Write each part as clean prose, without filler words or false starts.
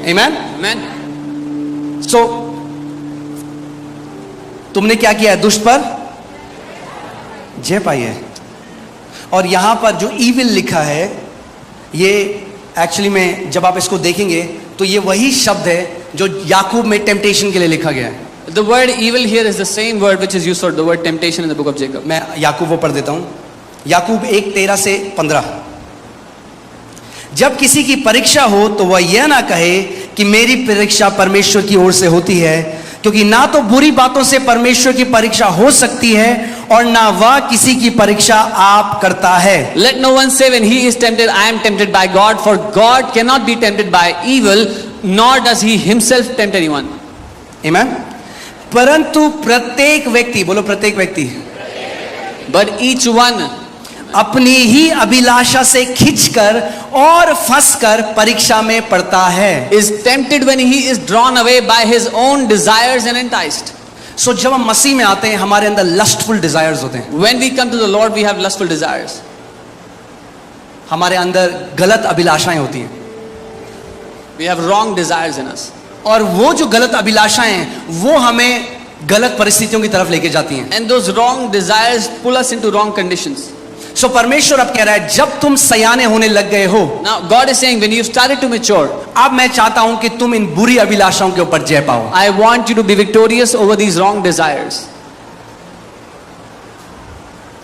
Amen? Amen. So, तुमने क्या किया है? दुष्ट पर जय पाई है। और यहां पर जो evil लिखा है, ये एक्चुअली में जब आप इसको देखेंगे तो ये वही शब्द है जो याकूब में टेम्पटेशन के लिए लिखा गया है। The word evil here is the same word which is used for the word temptation in the book of Jacob. मैं याकूब को पढ़ देता हूं, याकूब 1:13 से 15। जब किसी की परीक्षा हो तो वह यह ना कहे कि मेरी परीक्षा परमेश्वर की ओर से होती है, क्योंकि ना तो बुरी बातों से परमेश्वर की परीक्षा हो सकती है और ना वह किसी की परीक्षा आप करता है। Let no one say when he is tempted, I am tempted by God, for God cannot be tempted by evil, nor does he himself tempt anyone. Amen? परंतु प्रत्येक व्यक्ति, बोलो प्रत्येक व्यक्ति, But each one अपनी ही अभिलाषा से खींचकर और फंसकर परीक्षा में पड़ता है। is tempted when he is drawn away by his own desires and enticed. सो जब हम मसीह में आते हैं हमारे अंदर लस्टफुल डिजायर्स होते हैं। When we come to the Lord, we have lustful desires. हमारे अंदर गलत अभिलाषाएं होती हैं, We have wrong desires in us. और वो जो गलत अभिलाषाएं हैं वो हमें गलत परिस्थितियों की तरफ लेके जाती हैं। And those wrong desires pull us into wrong conditions. सो परमेश्वर अब कह रहा है जब तुम सयाने होने लग गए हो, Now God is saying when you started to mature, अब मैं चाहता हूं कि तुम इन बुरी अभिलाषाओं के ऊपर जय पाओ। I want you to be victorious over these wrong desires.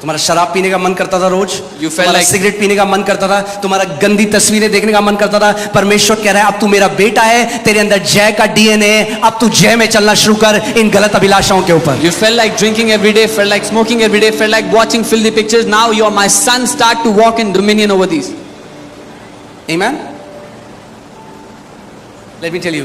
तुम्हारा शराब पीने का मन करता था रोज, You felt तुम्हारा like- सिगरेट पीने का मन करता था, तुम्हारा गंदी तस्वीरें देखने का मन करता था। परमेश्वर कह रहा है अब तू मेरा बेटा है, तेरे अंदर जय का डीएनए है, अब तू जय में चलना शुरू कर इन गलत अभिलाषाओं के ऊपर। You felt like drinking every day, felt like smoking every day, felt like watching filthy pictures. Now you are my son. Start to walk in dominion over these. Amen? Let me tell you,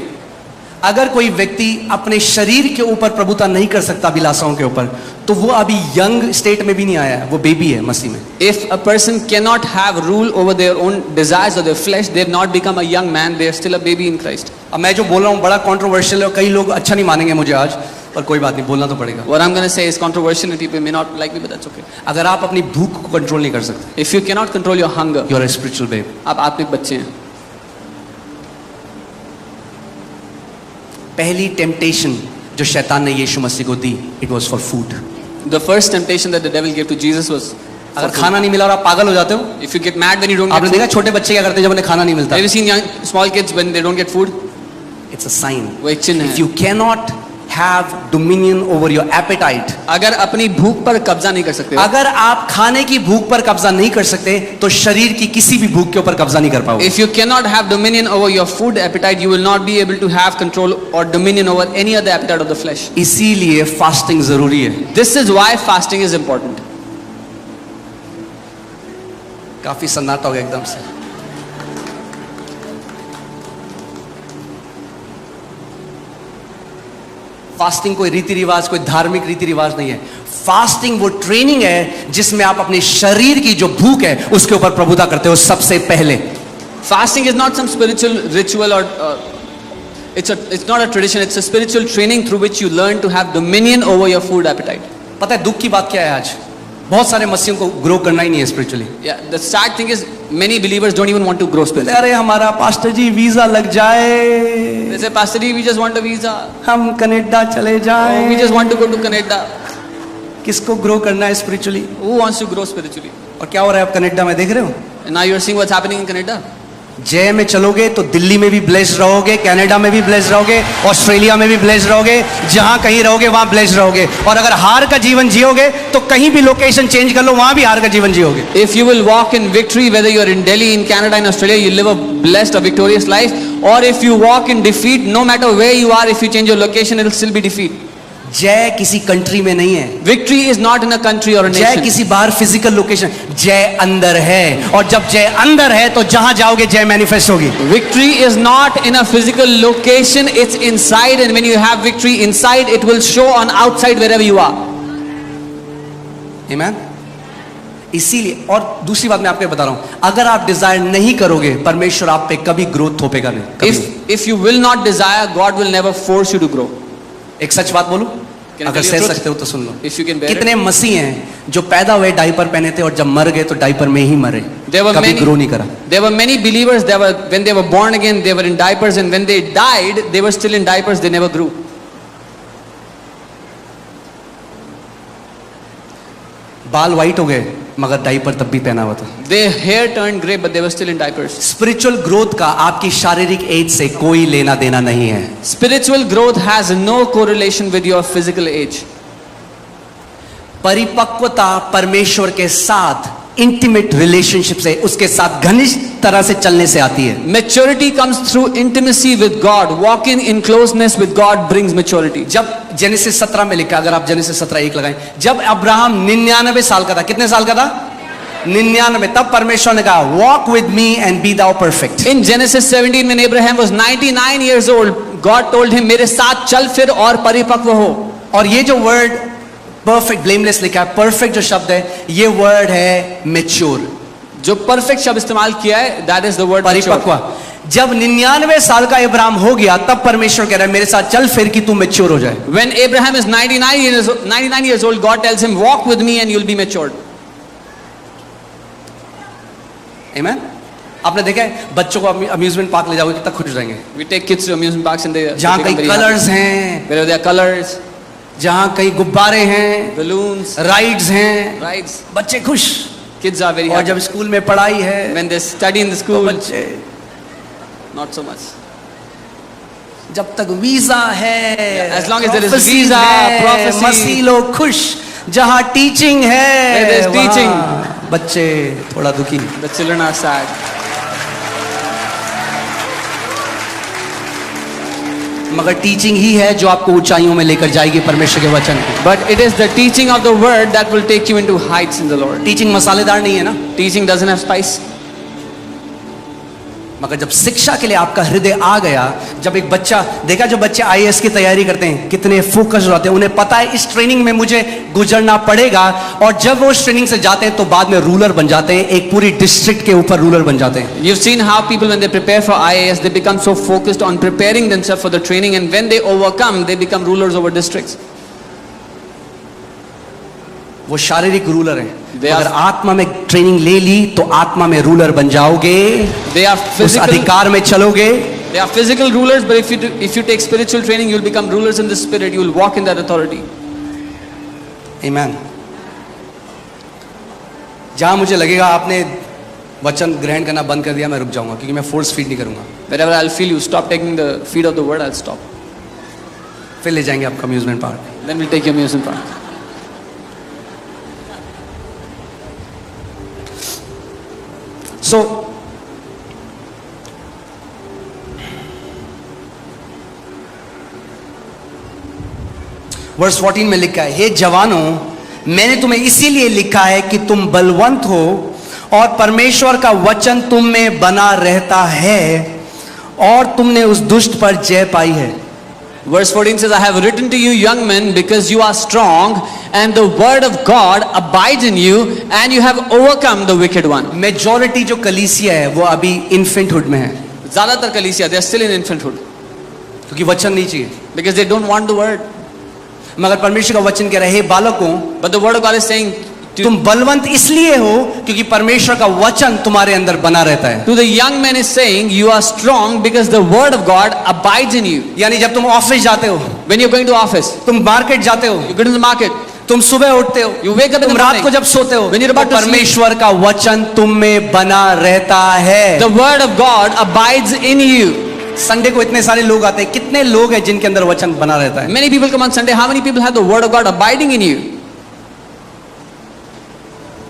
अगर कोई व्यक्ति अपने शरीर के ऊपर प्रभुता नहीं कर सकता अभिलाषाओं के ऊपर, तो वो अभी यंग स्टेट में भी नहीं आया है, वो बेबी है मसीह में। If a person cannot have rule over their own desires or their flesh, they have not become a young man. They are still a baby in Christ. अब मैं जो बोल रहा हूँ बड़ा कंट्रोवर्शियल है और कई लोग अच्छा नहीं मानेंगे मुझे आज, पर कोई बात नहीं, बोलना तो पड़ेगा। What I'm going to say is controversial and people may not like me, but that's okay. अगर आप अपनी भूख को कंट्रोल नहीं कर सकते, If you cannot control your hunger, you are a spiritual babe. आप एक बच्चे हैं। पहली टेम्पटेशन जो शैतान ने यीशु मसीह को दी, it was for food. The first temptation that the devil gave to Jesus was अगर खाना नहीं मिला और आप पागल हो जाते हो, if you get mad when you don't आपने get देखा food. छोटे बच्चे क्या करते हैं जब उन्हें खाना नहीं मिलता? Have you seen young small kids when they don't get food? It's a sign. वो एक चिन्ह इफ है। You cannot have dominion over your appetite, अगर अपनी भूख पर कब्जा नहीं कर सकते, अगर आप खाने की भूख पर कब्जा नहीं कर सकते तो शरीर की किसी भी भूख के ऊपर कब्जा नहीं कर पाओगे। if you cannot have dominion over your food appetite, you will not be able to have control or dominion over any other appetite of the flesh. इसीलिए फास्टिंग जरूरी है। This is why fasting is important. काफी सन्नाटा हो गया एकदम से। Fasting कोई रीति रिवाज, कोई धार्मिक रीति रिवाज नहीं है। फास्टिंग वो ट्रेनिंग है जिसमें आप अपने शरीर की जो भूख है उसके ऊपर प्रभुता करते हो सबसे पहले। Fasting is not some spiritual ritual or it's not a tradition. It's a spiritual training through which you learn to have dominion over your food appetite. पता है दुख की बात क्या है? आज बहुत सारे मसीहों को ग्रो करना ही नहीं है spiritually. Yeah, the sad thing is many believers don't even want to grow spiritually. अरे हमारा पास्टर जी वीजा लग जाए, They say, Pastor Ji, we just want a visa. हम कनाडा चले Oh, जाएं। we just want to go to Canada. किसको grow करना है spiritually? Who wants to grow spiritually? और क्या हो रहा है आप कनाडा में देख रहे हो? And now you're seeing what's happening in Canada. जय में चलोगे तो दिल्ली में भी ब्लेस्ड रहोगे, कनाडा में भी ब्लेस्ड रहोगे, ऑस्ट्रेलिया में भी ब्लेस्ड रहोगे, जहां कहीं रहोगे वहां ब्लेस्ड रहोगे। और अगर हार का जीवन जियोगे तो कहीं भी लोकेशन चेंज कर लो, वहां भी हार का जीवन जियोगे। If you will walk in victory, whether you're in Delhi, in Canada, in Australia, you live a blessed, a victorious life. Or if you walk in defeat, no matter where you are, if you change your location, it'll still be defeat. जय किसी country में नहीं है, Victory is not in a country or a जय nation. किसी बाहर physical location, जय अंदर है। और जब जय अंदर है तो जहां जाओगे जय मैनिफेस्ट होगी। Victory is not in a physical location, it's inside, and when you have victory inside, it will show on outside wherever you are. आमीन। इसीलिए, और दूसरी बात मैं आपको बता रहा हूं, अगर आप डिजायर नहीं करोगे परमेश्वर आप पे कभी ग्रोथ थोपेगा नहीं, कभी। If you will not desire, God will never force you to grow. एक सच बात बोलूं, Can I अगर tell you सह the truth? सकते हो तो सुन लो। If you can bear कितने it. मसीह हैं जो पैदा हुए डायपर पहने थे और जब मर गए तो डायपर में ही मरे। There were कभी many- ग्रो नहीं करा. There were many believers, when they were born again, they were in diapers, and when they died, they were still in diapers, they never grew. बाल वाइट हो गए मगर diaper तब भी पहना हुआ था. Their hair turned grey, but they were still in diapers. Spiritual growth का आपकी शारीरिक एज से कोई लेना देना नहीं है. Spiritual growth has no correlation with your physical age. परिपक्वता परमेश्वर के साथ इंटीमेट रिलेशनशिप से, उसके साथ घनिष्ठ तरह से चलने से आती है. Maturity comes through intimacy with God. Walking in closeness with God brings maturity. जब जेनेसिस 17 में लिखा, अगर आप जेनेसिस 17:1 लगाएं, जब अब्राहम 99 साल का था, कितने साल का था? 99. तब परमेश्वर ने कहा walk with me and be thou perfect. In Genesis 17, when Abraham was 99 years old, God told him, मेरे साथ चल फिर और परिपक्व हो. और ये जो वर्ड परफेक्ट, ब्लेमलेस लिखा है, परफेक्ट जो शब्द है, ये वर्ड है मेच्योर, जो परफेक्ट शब्द इस्तेमाल किया है, that is the word परिपक्व. mature. जब 99 साल का अब्राहम हो गया, तब परमेश्वर कह रहा है मेरे साथ चल फिर कि तू मेच्योर हो जाए. When Abraham is 99 years old, God tells him, walk with me and you'll be matured. आमेन. आपने देखा है बच्चों को अम्यूजमेंट पार्क ले जाओगे कितना खुश हो जाएंगे, We take kids to amusement parks and they जहां become कई very happy. कलर्स हैं, Where there are colors, जहां कई गुब्बारे हैं, balloons, राइड्स हैं, rides. बच्चे खुश. Kids are very और happy. जब स्कूल में पढ़ाई है When they study in the तो school, बच्चे, not so much. जब तक वीजा है, As long as there is prophecies visa, है, prophecy, मसीह लोग खुश. जहां टीचिंग है, Where there is वहां teaching, बच्चे थोड़ा दुखी. the children are sad. मगर टीचिंग ही है जो आपको ऊंचाइयों में लेकर जाएगी परमेश्वर के वचन की. But it is the teaching of the word that will take you into heights in the Lord. Teaching मसालेदार नहीं है ना, Teaching doesn't have spice. मगर जब शिक्षा के लिए आपका हृदय आ गया, जब एक बच्चा देखा, जो बच्चे आईएएस की तैयारी करते हैं कितने फोकस रहते हैं, उन्हें पता है इस ट्रेनिंग में मुझे गुजरना पड़ेगा, और जब वो उस ट्रेनिंग से जाते हैं तो बाद में रूलर बन जाते हैं, एक पूरी डिस्ट्रिक्ट के ऊपर रूलर बन जाते हैं. You've seen how people, when they prepare for IAS, they become so focused on preparing themselves for the training, and when they overcome, they become rulers over districts. वो शारीरिक रूलर हैं. They are- अगर आत्मा में training ले ली तो आत्मा में रूलर बन जाओगे, They are उस physical. अधिकार में चलोगे. They are physical rulers, but if you take spiritual training, you'll become rulers in the spirit. You will walk in that authority. आमेन. जहां मुझे लगेगा आपने वचन ग्रहण करना बंद कर दिया, मैं रुक जाऊंगा, क्योंकि मैं फोर्स फीड नहीं करूंगा. Wherever I'll feel you stop taking the feed of the word, I'll stop. फिर ले जाएंगे आपका amusement park. Then we'll take your amusement park. So verse 14 में लिखा है, हे जवानों, मैंने तुम्हें इसीलिए लिखा है कि तुम बलवंत हो और परमेश्वर का वचन तुम में बना रहता है और तुमने उस दुष्ट पर जय पाई है. Verse 14 says, I have written to you, young men, because you are strong, and the word of God abides in you, and you have overcome the wicked one. Majority जो कलीसिया है वो अभी इन्फेंटहुड में है, ज़्यादातर कलीसिया, they are still in infanthood, क्योंकि वचन नहीं चाहिए. because they don't want the word. मगर परमेश्वर का वचन कह रहा है, हे बालकों, But the word of God is saying, तुम बलवंत इसलिए हो क्योंकि परमेश्वर का वचन तुम्हारे अंदर बना रहता है. to the young man is saying, you are strong because the word of God abides in you. यानी जब तुम ऑफिस जाते हो, When you're going to office, तुम मार्केट जाते हो, you go to the market, तुम सुबह उठते हो, you wake up in तुम the रात morning, को जब सोते हो, when you're about तो to sleep, परमेश्वर का वचन तुम में बना रहता है. the word of God abides in you. Sunday को इतने सारे लोग आते हैं, कितने लोग हैं जिनके अंदर वचन बना रहता है? Many people come on Sunday. How many people have the word of God abiding in you?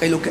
कई लोग